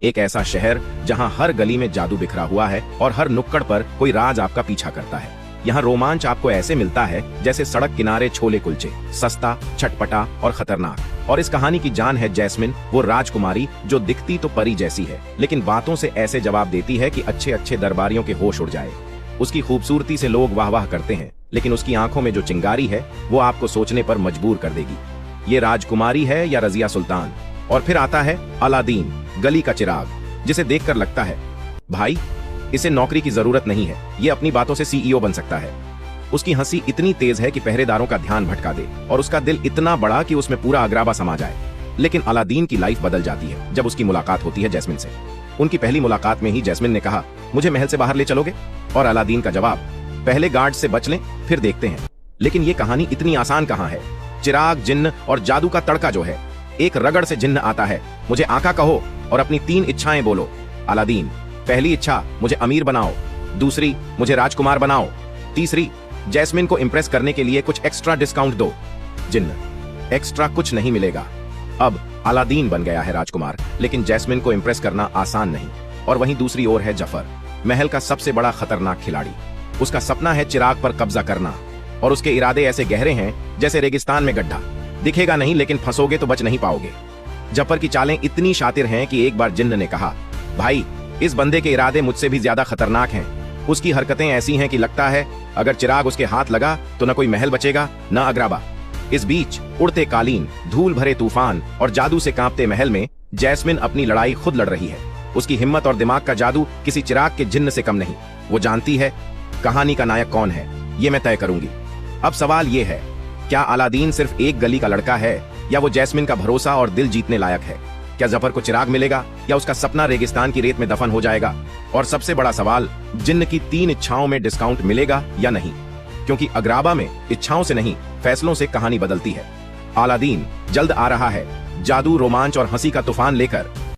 एक ऐसा शहर जहां हर गली में जादू बिखरा हुआ है और हर नुक्कड़ पर कोई राज आपका पीछा करता है। यहाँ रोमांच आपको ऐसे मिलता है जैसे सड़क किनारे छोले कुलचे, सस्ता, चटपटा और खतरनाक। और इस कहानी की जान है जैस्मिन, वो राजकुमारी जो दिखती तो परी जैसी है, लेकिन बातों से ऐसे जवाब देती है कि अच्छे अच्छे दरबारियों के होश उड़ जाए। उसकी खूबसूरती से लोग वाह वाह करते हैं, लेकिन उसकी आंखों में जो चिंगारी है वो आपको सोचने पर मजबूर कर देगी, ये राजकुमारी है या रजिया सुल्तान। और फिर आता है अलादीन, गली का चिराग, जिसे देखकर लगता है भाई इसे नौकरी की जरूरत नहीं है, ये अपनी बातों से सीईओ बन सकता है। उसकी हंसी इतनी तेज है कि पहरेदारों का ध्यान भटका दे, और उसका दिल इतना बड़ा कि उसमें पूरा अगराबा समा जाए। लेकिन अलादीन की लाइफ बदल जाती है जब उसकी मुलाकात होती है जैस्मिन से। उनकी पहली मुलाकात में ही जैस्मिन ने कहा, मुझे महल से बाहर ले चलोगे? और अलादीन का जवाब, पहले गार्ड से बच लें फिर देखते हैं। लेकिन ये कहानी इतनी आसान कहाँ है। चिराग, जिन्न और जादू का तड़का जो है। एक रगड़ से जिन्न आता है, मुझे आका कहो और अपनी 3 इच्छाएं बोलो। अलादीन, पहली इच्छा मुझे अमीर बनाओ, दूसरी मुझे राजकुमार बनाओ, तीसरी जैस्मिन को इंप्रेस करने के लिए कुछ एक्स्ट्रा डिस्काउंट दो। जिन्न, एक्स्ट्रा कुछ नहीं मिलेगा। अब अलादीन बन गया है राजकुमार, लेकिन जैस्मिन को इंप्रेस करना आसान नहीं। और वहीं दूसरी ओर है जफर, महल का सबसे बड़ा खतरनाक खिलाड़ी। उसका सपना है चिराग पर कब्जा करना, और उसके इरादे ऐसे गहरे हैं जैसे रेगिस्तान में गड्ढा। दिखेगा नहीं, लेकिन फंसोगे तो बच नहीं पाओगे। जफर की चालें इतनी शातिर हैं कि एक बार जिन्न ने कहा, भाई इस बंदे के इरादे मुझसे भी ज्यादा खतरनाक हैं। उसकी हरकतें ऐसी हैं कि लगता है अगर चिराग उसके हाथ लगा तो न कोई महल बचेगा न अगराबा। इस बीच उड़ते कालीन, धूल भरे तूफान और जादू से कांपते महल में जैस्मिन अपनी लड़ाई खुद लड़ रही है। उसकी हिम्मत और दिमाग का जादू किसी चिराग के जिन्न से कम नहीं। वो जानती है कहानी का नायक कौन है, ये मैं तय करूंगी। अब सवाल ये है, क्या अलादीन सिर्फ एक गली का लड़का है, या वो जैस्मिन का भरोसा और दिल जीतने लायक है? क्या जफर को चिराग मिलेगा, या उसका सपना रेगिस्तान की रेत में दफन हो जाएगा? और सबसे बड़ा सवाल, जिन्न की 3 इच्छाओं में डिस्काउंट मिलेगा या नहीं? क्योंकि अगराबा में इच्छाओं से नहीं, फैसलों से कहानी बदलती है। अलादीन जल्द आ रहा है, जादू, रोमांच और हंसी का तूफान लेकर।